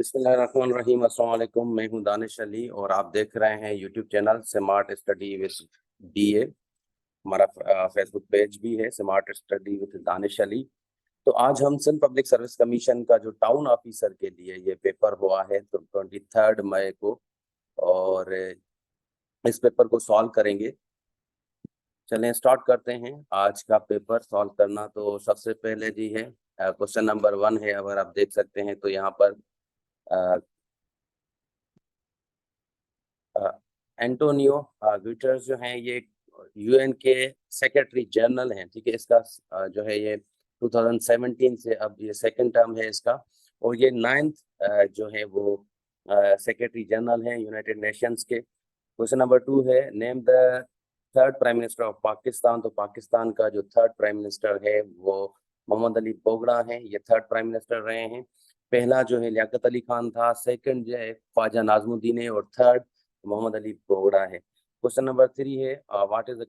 बिस्मिल्लाहिर्रहमानिर्रहीम। अस्सलाम वालेकुम। मैं हूं दानिश अली और आप देख रहे हैं YouTube channel smart study with DA. हमारा फेसबुक पेज भी है smart study with Danish Ali. तो आज हम सिंध पब्लिक सर्विस कमीशन का जो टाउन ऑफिसर के लिए ये पेपर हुआ है तो 23 मई को, और इस पेपर को सॉल्व करेंगे। चलें स्टार्ट करते हैं आज का पेपर सॉल्व करना। तो सबसे पहले जी है क्वेश्चन नंबर 1 है, अगर आप देख सकते हैं तो यहाँ पर एंटोनियो गुटेरेस जो हैं ये यूएन के सेक्रेटरी जनरल हैं। ठीक है, इसका जो है ये 2017 से अब ये सेकंड टर्म है इसका, और ये 9th जो है वो सेक्रेटरी जनरल हैं यूनाइटेड नेशंस के। क्वेश्चन नंबर 2 है name the third prime minister of Pakistan. तो पाकिस्तान का जो थर्ड प्राइम मिनिस्टर है वो मोहम्मद अली बोगड़ा हैं, ये थर्ड प्राइम मिनिस्टर रहे हैं। पहला जो है लियाकत अली खान था, सेकंड जो है ख्वाजा नाजमुद्दीन है, और थर्ड मोहम्मद अली बोगड़ा है। क्वेश्चन नंबर 3 है what is the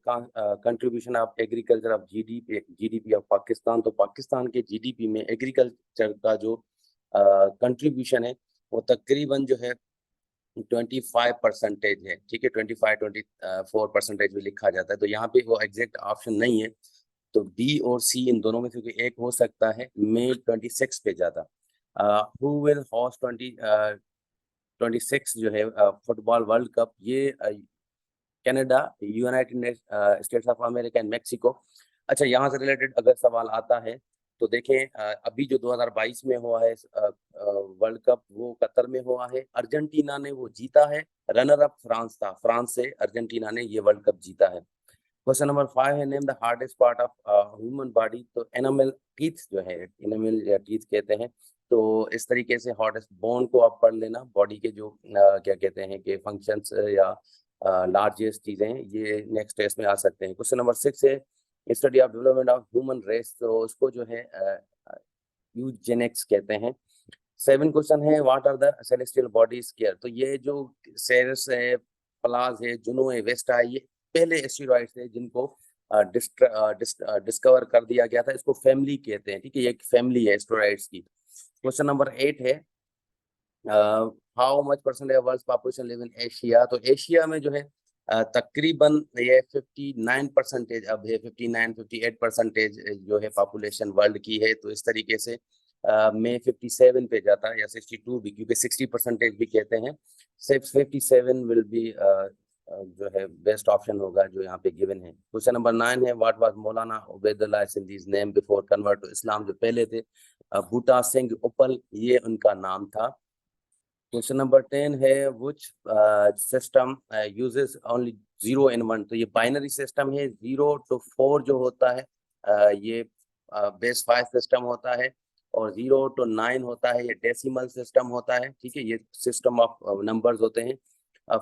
contribution of agriculture of GDP of Pakistan. तो पाकिस्तान के जीडीपी में एग्रीकल्चर का जो कंट्रीब्यूशन है वो तकरीबन जो है 25% है। ठीक है, 25-24% भी लिखा जाता है, तो यहाँ पे वो एग्जैक्ट ऑप्शन नहीं है, तो बी और सी इन दोनों में से कोई एक हो सकता है। मे 26 पे जाता। हु विल होस्ट 26 जो है फुटबॉल वर्ल्ड कप, ये Canada, United states of America and Mexico. अच्छा, यहाँ से रिलेटेड अगर सवाल आता है तो देखें अभी जो 2022 में हुआ है वर्ल्ड कप वो कतर में हुआ है। अर्जेंटीना ने वो जीता है, रनर अप फ्रांस था, फ्रांस से अर्जेंटीना ने ये वर्ल्ड कप जीता है। क्वेश्चन नंबर 5 है name the hardest part of human body. तो एनामल टीथ जो है, एनामल या टीथ कहते हैं, तो इस तरीके से हार्डेस्ट बोन को आप पढ़ लेना। बॉडी के जो क्या कहते हैं कि फंक्शंस या लार्जेस्ट चीजें ये नेक्स्ट टेस्ट में आ सकते हैं। क्वेश्चन नंबर 6 है study of development of human race, तो उसको जो है यूजेनिक्स कहते हैं। 7 क्वेश्चन है what are the celestial bodies care. तो ये जो सेरेस है, प्लाज है, जुनो है, वेस्टा है, ये पहले एस्टेरॉइड्स थे जिनको डिस्कवर कर दिया गया था। इसको फैमिली कहते हैं। ठीक है, ये एक फैमिली है एस्टेरॉइड्स की। क्वेश्चन नंबर 8 है how much percentage world population live in Asia. तो एशिया में जो है तकरीबन ये 59% अब है, 59-58% जो है पॉपुलेशन वर्ल्ड की है। तो इस तरीके से में 57 पे जाता है, या 62 भी, क्योंकि 60% भी कहते हैं। 57 विल बी जो है बेस्ट ऑप्शन होगा जो यहाँ पे गिवन है। क्वेश्चन नंबर 9 है व्हाट वाज मौलाना Ubaidullah Sindhi's name before convert to Islam. जो पहले थे बूटा सिंह उपल, ये उनका नाम था। क्वेश्चन नंबर 10 है which system uses only 0 and 1। तो ये बाइनरी सिस्टम है, 0 to 4 जो होता है ये बेस 5 सिस्टम होता है, और 0 to 9 होता है ये डेसिमल सिस्टम होता है। ठीक है, ये सिस्टम ऑफ नंबर्स होते हैं।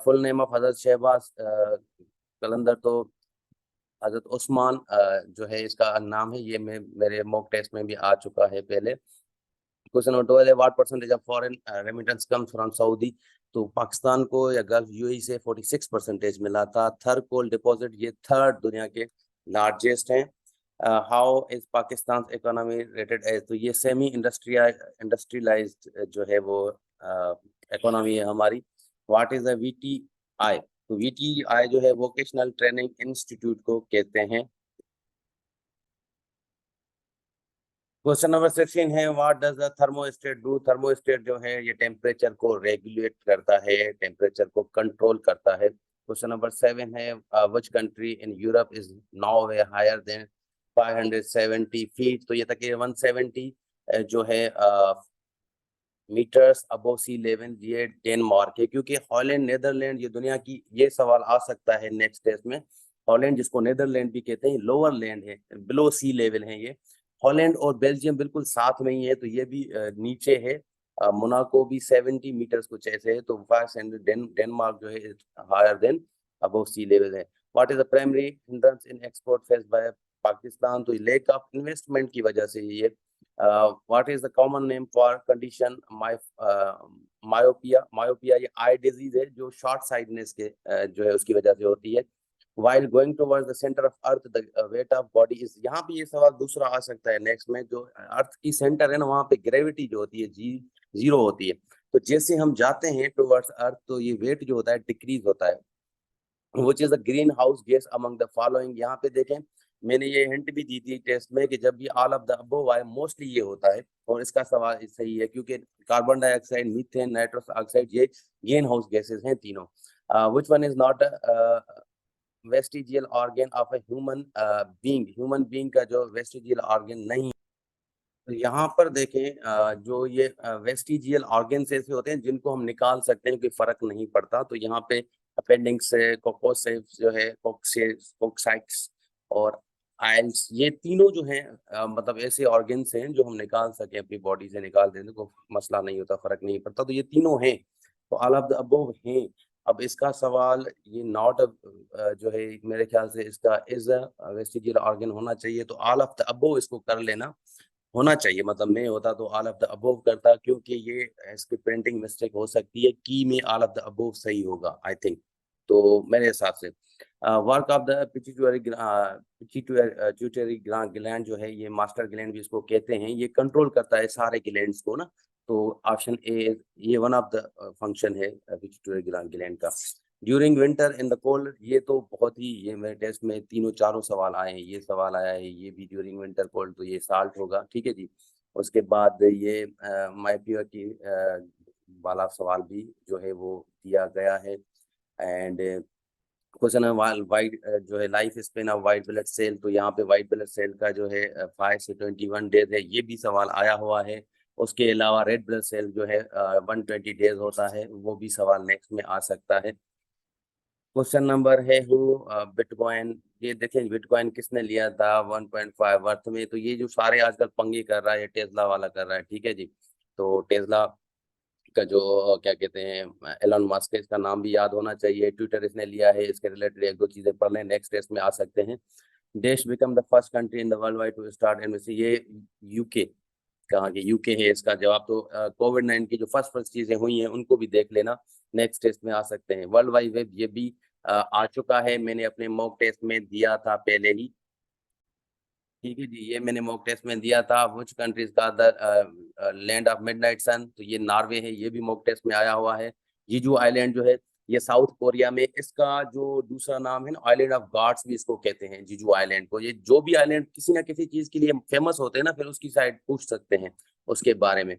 फुल नेम ऑफ हजरत शहबाज कलंदर, तो हजरत उस्मान जो है इसका नाम है, ये मेरे मॉक टेस्ट में भी आ चुका है पहले। क्वेश्चन नंबर 12 है what percentage of foreign remittance comes from Saudi. तो पाकिस्तान को या गल्फ यूएई से 46% मिला था। थर्ड कोल डिपॉजिट, ये थर्ड दुनिया के लार्जेस्ट हैं। How is Pakistan economy rated as. तो ये सेमी इंडस्ट्रियलाइज्ड जो है वो इकोनॉमी है हमारी। What is the VTI. तो वीटीआई जो है वोकेशनल ट्रेनिंग इंस्टीट्यूट को कहते हैं। क्वेश्चन नंबर 16 है what does the thermostat do. Thermostat जो है ये टेम्परेचर को रेगुलेट करता है, टेम्परेचर को कंट्रोल करता है। क्वेश्चन नंबर 7 है which country in Europe is Norway higher than 570 feet. तो ये तकरीबन 170 जो है मीटर्स अबव सी लेवल, ये डेनमार्क है। क्योंकि हॉलैंड, नेदरलैंड, ये दुनिया की, ये सवाल आ सकता है नेक्स्ट टेस्ट में। हॉलैंड जिसको नेदरलैंड भी कहते हैं, लोअर लैंड है, बिलो सी लेवल है ये। हॉलैंड और बेल्जियम बिल्कुल साथ में ही है, तो ये भी नीचे है। मोनाको भी 70 मीटर्स कुछ ऐसे है, तो 500 डेनमार्क जो है higher than above sea level है। What is the primary hindrance in export faced by Pakistan. तो लैक ऑफ इन्वेस्टमेंट की वजह से ये what is the common name for condition myopia ये आई डिजीज है जो शॉर्ट साइडनेस के जो है उसकी वजह से होती है। While going towards the center of Earth, the weight of body is। यहाँ पे ये सवाल दूसरा आ सकता है नेक्स्ट में, जो अर्थ की सेंटर है ना वहाँ पे ग्रेविटी जो होती है 0 होती है। तो जैसे हम जाते हैं टुवर्ड्स अर्थ तो ये वेट जो होता है डिक्रीज होता है, which is the green house gas among the following. यहाँ पे देखें मैंने ये हिंट भी दी थी टेस्ट में कि जब भी ऑल ऑफ द अबव आए मोस्टली ये होता है, और इसका सवाल सही है क्योंकि carbon dioxide, methane, nitrous oxide ये ग्रीन हाउस गैसेस हैं तीनों। Which one is not vestigial organ of a human being, human being का जो वेस्टिजियल ऑर्गन नहीं। तो यहाँ पर देखें जो ये वेस्टिजियल ऑर्गन्स ऐसे होते हैं जिनको हम निकाल सकते हैं, कोई फर्क नहीं पड़ता। तो यहाँ पे अपेंडिक्स है, कोकोसेप्स जो है, कोक्साइट्स और आइल्स, ये तीनों जो हैं मतलब ऐसे ऑर्गन्स हैं जो हम निकाल सके अपनी बॉडी से, निकाल देने को मसला नहीं होता, फर्क नहीं पड़ता। तो ये तीनों हैं, तो ऑल ऑफ द अबव हैं। अब इसका सवाल ये नॉट जो है मेरे ख्याल से इसका इज वेस्टिजियल ऑर्गन होना चाहिए, तो ऑल ऑफ द अबव इसको कर लेना होना चाहिए। मतलब मैं होता तो ऑल ऑफ द अबव करता, क्योंकि ये इसकी प्रिंटिंग मिस्टेक हो सकती है, की में ऑल ऑफ द अबव सही होगा आई थिंक, तो मेरे हिसाब से। Work of the pituitary gland जो है, ये मास्टर ग्लैंड भी इसको कहते हैं, ये कंट्रोल करता है सारे ग्लैंड्स को ना। तो ऑप्शन ए ये वन ऑफ द फंक्शन है पिट्यूटरी ग्लैंड का। During winter in the cold, ये तो बहुत ही, ये मेरे टेस्ट में तीनों चारों सवाल आए हैं, ये सवाल आया है, ये भी ड्यूरिंग विंटर कोल्ड, तो ये साल्ट होगा, ठीक है जी। उसके बाद ये माइप्योरिटी वाला सवाल भी जो है वो दिया गया है। एंड क्वेश्चन है वाइट जो है life span of white blood cell, तो यहाँ पे वाइट ब्लड सेल का जो है 5 से 21 डेज है, ये भी सवाल आया हुआ है। उसके अलावा रेड ब्लड सेल जो है 120 डेज होता है, वो भी सवाल नेक्स्ट में आ सकता है। क्वेश्चन नंबर है हु बिटकॉइन, ये देखें बिटकॉइन किसने लिया था 1.5 वर्थ में, तो ये जो सारे आजकल पंगे कर रहा है टेस्ला वाला कर रहा है, ठीक है जी। तो टेस्ला का जो क्या कहते हैं एलन मस्क है, इसका नाम भी याद होना चाहिए। ट्विटर इसने लिया है, इसके रिलेटेड एक दो चीजें पढ़ लें, नेक्स्ट टेस्ट में आ सकते हैं। देश become the first country in the world wide to start investing, ये यूके, कहाँ के यूके है इसका जवाब। तो कोविड-19 की जो फर्स्ट चीजें हुई हैं उनको भी देख लेना, नेक्स्ट टेस्ट में आ सकते हैं। वर्ल्ड वाइड वेब ये भी आ चुका है, मैंने अपने मॉक टेस्ट में दिया था पहले ही, ठीक है जी, ये मैंने मॉक टेस्ट में दिया था। व्हिच कंट्रीज का द लैंड ऑफ मिडनाइट सन, तो ये नॉर्वे है, ये भी मॉक टेस्ट में आया हुआ है। जीजू आइलैंड जो है ये साउथ कोरिया में, इसका जो दूसरा नाम है ना आइलैंड ऑफ गॉड्स भी इसको कहते हैं, जीजू आइलैंड को। ये जो भी आइलैंड किसी ना किसी चीज के लिए फेमस होते हैं ना, फिर उसकी साइड पूछ सकते हैं उसके बारे में।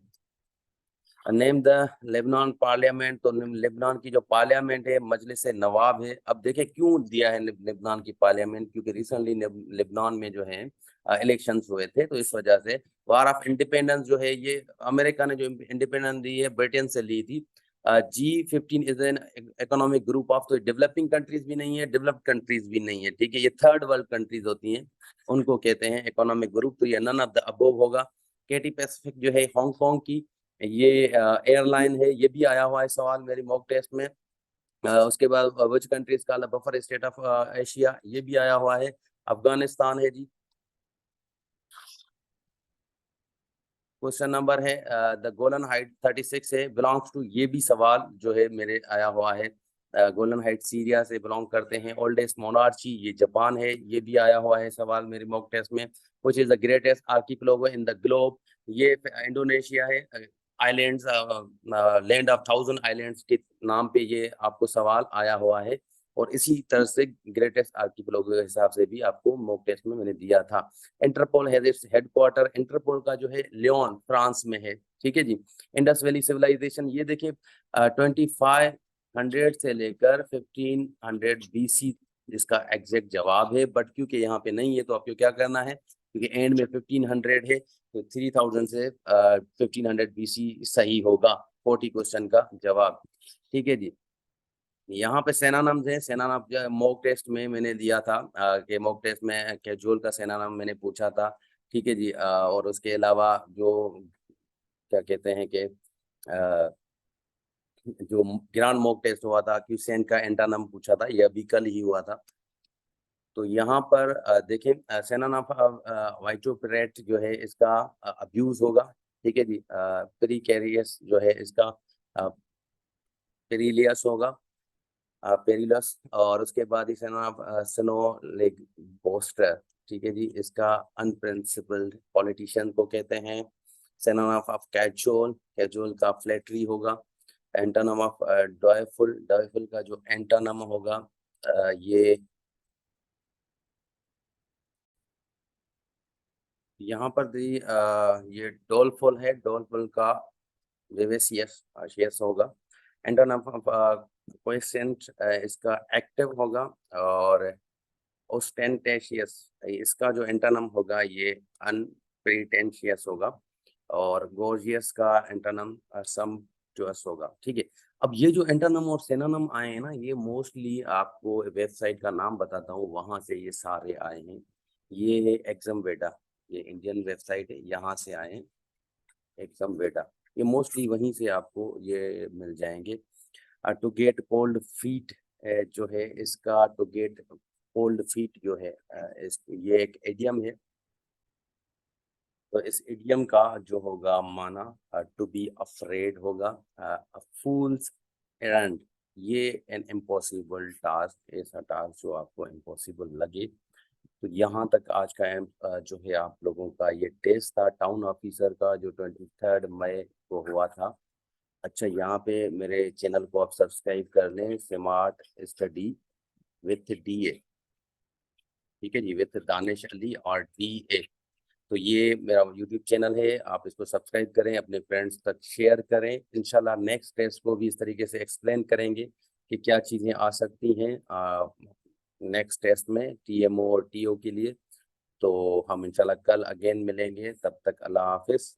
नेम द लेबनान पार्लियामेंट, तो लेबनान की जो पार्लियामेंट है मजलिस नवाब है। अब देखें क्यों दिया है लेबनान की पार्लियामेंट, क्योंकि रिसेंटली लेबनान में जो है इलेक्शंस हुए थे, तो इस वजह से वार ऑफ इंडिपेंडेंस जो है ये अमेरिका ने जो इंडिपेंडेंस दी है ब्रिटेन से ली थी। G15 is an economic group of, तो डेवलपिंग कंट्रीज भी नहीं है, डेवलप्ड कंट्रीज भी नहीं है, ठीक है, ये थर्ड वर्ल्ड कंट्रीज होती हैं, उनको कहते हैं इकोनॉमिक ग्रुप। तो ये नन ऑफ द अबव होगा। केटी पैसिफिक जो है हांगकांग की, ये एयरलाइन है, ये भी आया हुआ है सवाल मेरी मॉक टेस्ट में। उसके बाद विच कंट्रीज का बफर स्टेट ऑफ एशिया, ये भी आया हुआ है, अफगानिस्तान है जी। क्वेश्चन नंबर है द गोलन हाइट 36 है, बिलोंग्स टू, ये भी सवाल जो है मेरे आया हुआ है। गोलन हाइट सीरिया से बिलोंग करते हैं। ओल्डेस्ट मोनार्ची ये जापान है, ये भी आया हुआ है सवाल मेरे मॉक टेस्ट में। Which is the greatest archipelago in the globe, ये इंडोनेशिया है। आइलैंड्स लैंड ऑफ 1000 आइलैंड्स के नाम पे ये आपको सवाल आया हुआ है, और इसी तरह से ग्रेटेस्ट आर्किपेलागो के हिसाब से भी आपको मॉक टेस्ट में मैंने दिया था। Interpol has its headquarter, Interpol का जो है लियोन फ्रांस में है, ठीक है जी। इंडस वैली सिविलाइजेशन, ये देखिए 2500 से लेकर 1500 BC इसका एग्जैक्ट जवाब है, बट क्योंकि यहाँ पे नहीं है तो आपको क्या करना है, क्योंकि एंड में 1500 है, तो 3000 से 1500 BC सही होगा 40 क्वेश्चन का जवाब, ठीक है जी। यहाँ पे सेनानम्स है, सेनानम मॉक टेस्ट में मैंने दिया था कि मॉक टेस्ट में कैजुअल का सेनानम मैंने पूछा था, ठीक है जी। और उसके अलावा जो क्या कहते हैं कि जो ग्रांड मॉक टेस्ट हुआ था क्यूसेन का एंटानम पूछा था, यह अभी कल ही हुआ था। तो यहाँ पर देखें सेनानम वाइटोपरेट जो है इसका अब्यूज होगा, ठीक है जी। पेरिकेरियस जो है इसका पेरिलियस होगा, पेरिलस। और उसके बाद ही स्नो लेग बोस्टर, ठीक है जी, इसका अनप्रिंसिपल्ड पॉलिटिशियन को कहते हैं। synonym of casual का flattery होगा। एंटोनिम ऑफ डॉयफुल का जो एंटोनिम होगा ये यहाँ पर दी ये डोलफुल है, डोलफुल का विवेशियस होगा। एंटोनिम ऑफ क्वेश्चन इसका एक्टिव होगा। और ओस्टेंटेशियस इसका जो एंटोनिम होगा ये अनप्रिटेंशियस होगा। और गोर्जियस का एंटोनिम सम्पटुअस होगा। ठीक है, अब ये जो एंटोनिम और सिनोनिम आए हैं ना, ये मोस्टली आपको वेबसाइट का नाम बताता हूँ, वहां से ये सारे आए हैं। ये है एग्जामवेदा, ये इंडियन वेबसाइट है, यहाँ से आए हैं एग्जामवेदा। ये मोस्टली वहीं से आपको ये मिल जाएंगे। टू गेट कोल्ड फीट जो है इसका, टू गेट कोल्ड फीट जो है ये एक इडियम है। तो इस इडियम का जो होगा माना टू बी अफ्रेड होगा। फूल्स एरंड ये एन इम्पॉसिबल टास्क, ऐसा टास्क जो आपको इम्पॉसिबल लगे। तो यहाँ तक आज का जो है आप लोगों का ये टेस्ट था टाउन ऑफिसर का, जो 23 मई को हुआ था। अच्छा, यहाँ पे मेरे चैनल को आप सब्सक्राइब कर लें, स्मार्ट स्टडी विथ DA। ठीक है जी, विथ दानिश अली और DA। तो ये मेरा यूट्यूब चैनल है, आप इसको सब्सक्राइब करें, अपने फ्रेंड्स तक शेयर करें। इंशाल्लाह नेक्स्ट टेस्ट को भी इस तरीके से एक्सप्लेन करेंगे कि क्या चीज़ें आ सकती हैं नेक्स्ट टेस्ट में TMO और TO के लिए। तो हम इंशाल्लाह कल अगेन मिलेंगे, तब तक अल्लाह हाफिज़।